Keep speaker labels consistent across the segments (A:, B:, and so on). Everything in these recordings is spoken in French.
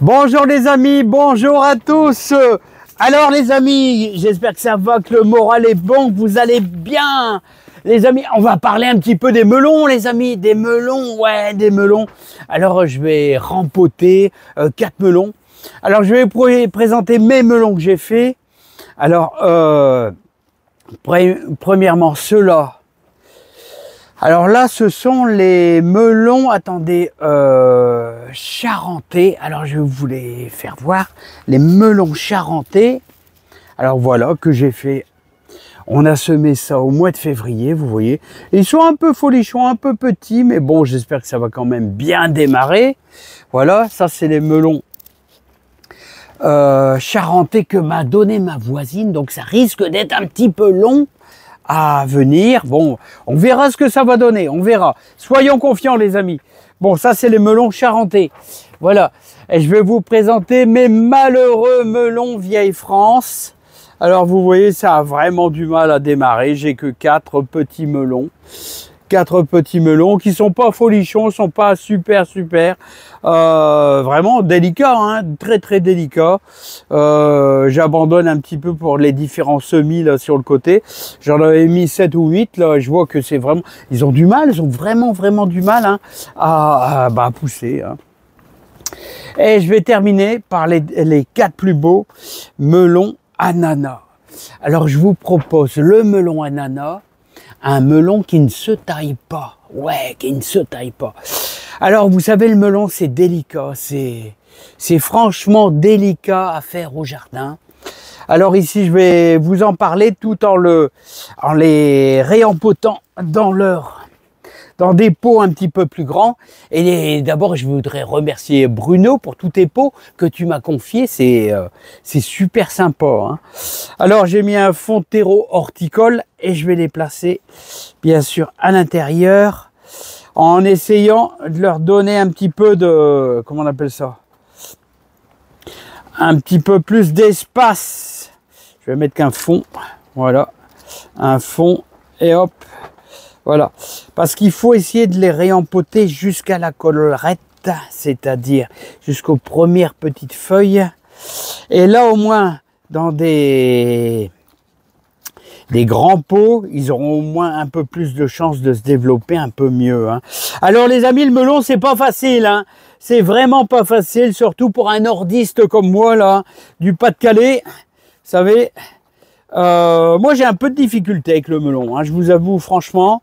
A: Bonjour les amis, bonjour à tous. Alors les amis, j'espère que ça va, que le moral est bon, que vous allez bien. Les amis, on va parler un petit peu des melons les amis, des melons, ouais, des melons. Alors je vais rempoter 4 melons. Alors je vais vous présenter mes melons que j'ai fait. Alors premièrement ceux-là. Alors là, ce sont les melons, attendez, charentais. Alors je vais vous les faire voir, les melons charentais. Alors voilà, que j'ai fait. On a semé ça au mois de février, vous voyez. Ils sont un peu folichons, un peu petits, mais bon, j'espère que ça va quand même bien démarrer. Voilà, ça c'est les melons charentais que m'a donné ma voisine. Donc ça risque d'être un petit peu long à venir. Bon, on verra ce que ça va donner, on verra. Soyons confiants les amis. Bon, ça c'est les melons charentais. Voilà, et je vais vous présenter mes malheureux melons vieille France. Alors vous voyez, ça a vraiment du mal à démarrer. J'ai que 4 petits melons. 4 petits melons qui sont pas folichons, sont pas super vraiment délicats, hein, très délicats. J'abandonne un petit peu pour les différents semis là sur le côté. J'en avais mis 7 ou 8 là, je vois que c'est vraiment, ils ont du mal, ils ont vraiment du mal, hein, à pousser, hein. Et je vais terminer par les 4 plus beaux melons ananas. Alors je vous propose le melon ananas, un melon qui ne se taille pas. Ouais, qui ne se taille pas. Alors, vous savez, le melon, c'est délicat. C'est franchement délicat à faire au jardin. Alors ici, je vais vous en parler tout en les réempotant dans des pots un petit peu plus grands. Et d'abord, je voudrais remercier Bruno pour tous tes pots que tu m'as confiés. C'est super sympa, hein. Alors, j'ai mis un fond de terreau horticole et je vais les placer, bien sûr, à l'intérieur en essayant de leur donner un petit peu de... Comment on appelle ça? Un petit peu plus d'espace. Je vais mettre qu'un fond. Voilà. Un fond et hop. Voilà, parce qu'il faut essayer de les réempoter jusqu'à la collerette, c'est-à-dire jusqu'aux premières petites feuilles. Et là, au moins, dans des grands pots, ils auront au moins un peu plus de chances de se développer un peu mieux, hein. Alors les amis, le melon, c'est pas facile, hein. C'est vraiment pas facile, surtout pour un nordiste comme moi, là, du Pas-de-Calais. Vous savez, moi j'ai un peu de difficulté avec le melon, hein, je vous avoue franchement.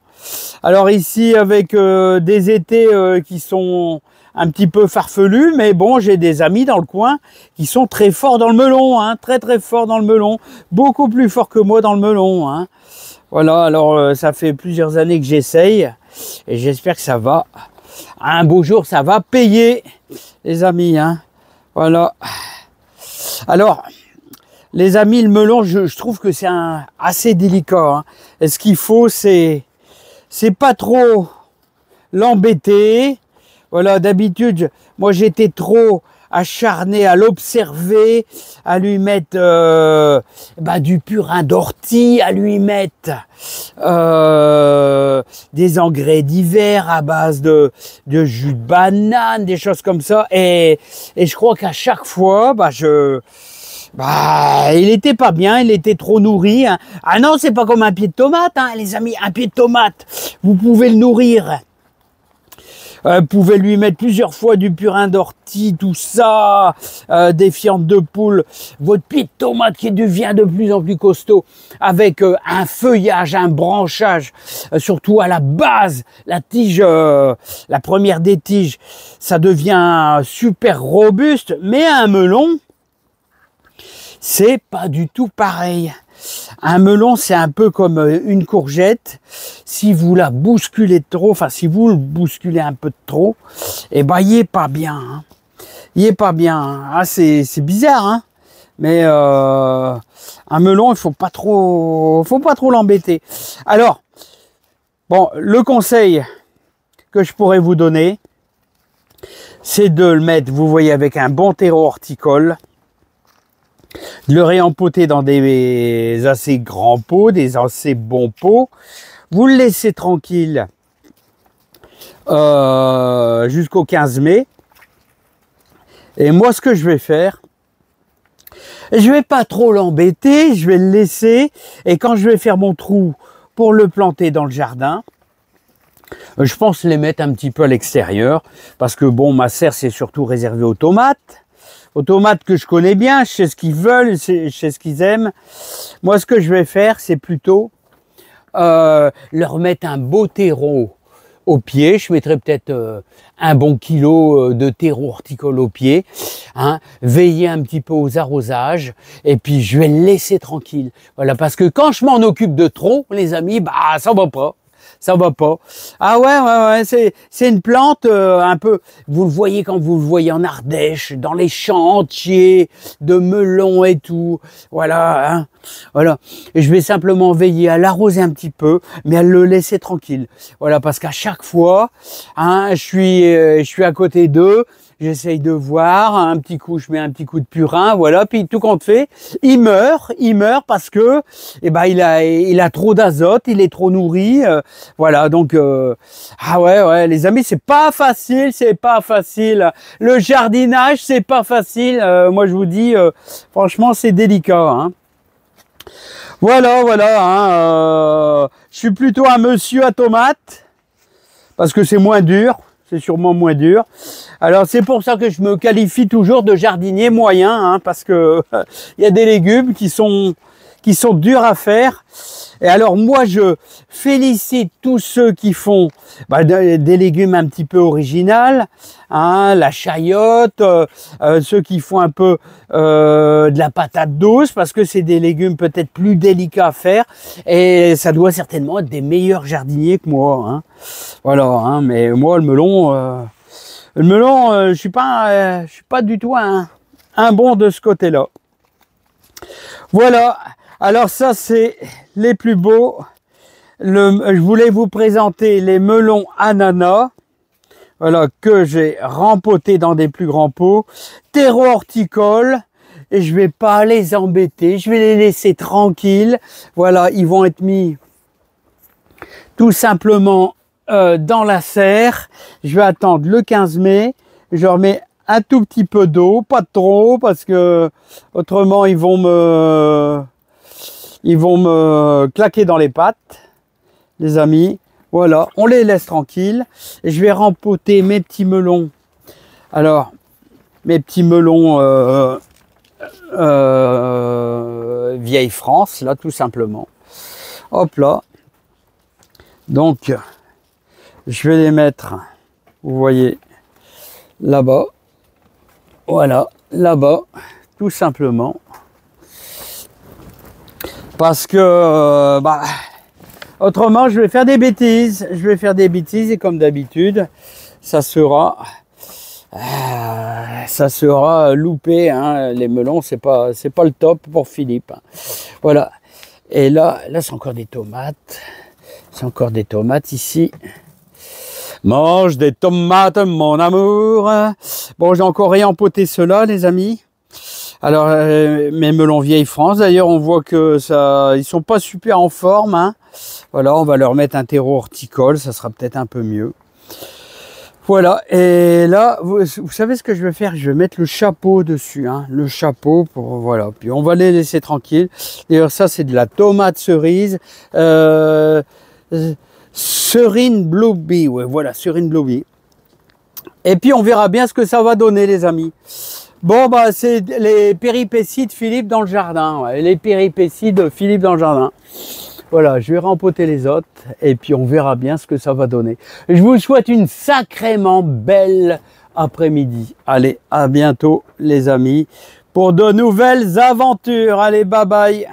A: Alors ici avec des étés qui sont un petit peu farfelus, mais bon, j'ai des amis dans le coin qui sont très forts dans le melon, hein, très forts dans le melon, beaucoup plus forts que moi dans le melon, hein. Voilà, alors ça fait plusieurs années que j'essaye et j'espère que ça va, un beau jour ça va payer les amis, hein. Voilà. Alors les amis, le melon, je trouve que c'est assez délicat, hein. Et ce qu'il faut, c'est pas trop l'embêter. Voilà, d'habitude, moi j'étais trop acharné à l'observer, à lui mettre du purin d'ortie, à lui mettre des engrais d'hiver à base de jus de banane, des choses comme ça. Et je crois qu'à chaque fois, il était pas bien, il était trop nourri, hein. Ah non, c'est pas comme un pied de tomate, hein, les amis. Un pied de tomate, vous pouvez le nourrir. Vous pouvez lui mettre plusieurs fois du purin d'ortie, tout ça, des fientes de poule. Votre pied de tomate qui devient de plus en plus costaud, avec un feuillage, un branchage, surtout à la base, la tige, la première des tiges, ça devient super robuste. Mais un melon, c'est pas du tout pareil. Un melon, c'est un peu comme une courgette. Si vous la bousculez trop, enfin si vous le bousculez un peu trop, eh ben il est pas bien, hein. Il est pas bien, hein. Ah, c'est bizarre, hein. Mais un melon, il faut pas trop l'embêter. Alors, bon, le conseil que je pourrais vous donner, c'est de le mettre, vous voyez, avec un bon terreau horticole, de le réempoter dans des assez grands pots, des assez bons pots. Vous le laissez tranquille jusqu'au 15 mai. Et moi, ce que je vais faire, je vais pas trop l'embêter, je vais le laisser. Et quand je vais faire mon trou pour le planter dans le jardin, je pense les mettre un petit peu à l'extérieur. Parce que bon, ma serre, c'est surtout réservé aux tomates. Aux tomates que je connais bien, je sais ce qu'ils veulent, je sais ce qu'ils aiment. Moi, ce que je vais faire, c'est plutôt leur mettre un beau terreau au pied. Je mettrai peut-être un bon kilo de terreau horticole au pied. Hein, veiller un petit peu aux arrosages. Et puis, je vais le laisser tranquille. Voilà, parce que quand je m'en occupe de trop, les amis, bah, ça va pas. Ça va pas. Ah ouais, c'est une plante un peu, vous le voyez quand vous le voyez en Ardèche, dans les champs entiers de melons et tout. Voilà, hein, voilà. Et je vais simplement veiller à l'arroser un petit peu, mais à le laisser tranquille. Voilà, parce qu'à chaque fois, hein, je suis à côté d'eux. J'essaye de voir, un petit coup, je mets un petit coup de purin, voilà, puis tout compte fait, il meurt parce que, eh ben, il a trop d'azote, il est trop nourri, voilà, donc, ah ouais, les amis, c'est pas facile, le jardinage, c'est pas facile, moi je vous dis, franchement, c'est délicat, hein. Voilà, hein, je suis plutôt un monsieur à tomates, parce que c'est moins dur. C'est sûrement moins dur. Alors c'est pour ça que je me qualifie toujours de jardinier moyen, hein, parce que il y a des légumes qui sont durs à faire. Et alors moi je félicite tous ceux qui font des légumes un petit peu originaux, hein, la chayotte, ceux qui font un peu de la patate douce, parce que c'est des légumes peut-être plus délicats à faire, et ça doit certainement être des meilleurs jardiniers que moi, hein. Voilà, hein, mais moi le melon, je suis pas du tout un bon de ce côté-là. Voilà. Alors ça, c'est les plus beaux. Je voulais vous présenter les melons ananas. Voilà, que j'ai rempotés dans des plus grands pots. Terreau horticole. Et je vais pas les embêter. Je vais les laisser tranquilles. Voilà, ils vont être mis tout simplement dans la serre. Je vais attendre le 15 mai. Je leur mets un tout petit peu d'eau, pas trop, parce que autrement ils vont me claquer dans les pattes, les amis. Voilà, on les laisse tranquilles. Et je vais rempoter mes petits melons. Alors, mes petits melons vieille France, là, tout simplement. Hop là. Donc, je vais les mettre, vous voyez, là-bas. Voilà, là-bas, tout simplement. Parce que, autrement, je vais faire des bêtises. Et comme d'habitude, ça sera loupé, hein. Les melons, c'est pas le top pour Philippe, hein. Voilà. Et là, c'est encore des tomates. C'est encore des tomates ici. Mange des tomates, mon amour. Bon, j'ai encore réempoté cela, les amis. Alors, mes melons vieille France, d'ailleurs, on voit que ils sont pas super en forme, hein. Voilà, on va leur mettre un terreau horticole, ça sera peut-être un peu mieux. Voilà, et là, vous savez ce que je vais faire? Je vais mettre le chapeau dessus, hein, le chapeau, voilà. Puis on va les laisser tranquilles. D'ailleurs, ça, c'est de la tomate cerise. Serine Bluebee, ouais, voilà, Serine Bluebee. Et puis on verra bien ce que ça va donner, les amis. Bon, c'est les péripéties de Philippe dans le jardin, ouais, les péripéties de Philippe dans le jardin. Voilà, je vais rempoter les autres et puis on verra bien ce que ça va donner. Je vous souhaite une sacrément belle après-midi. Allez, à bientôt, les amis, pour de nouvelles aventures. Allez, bye bye.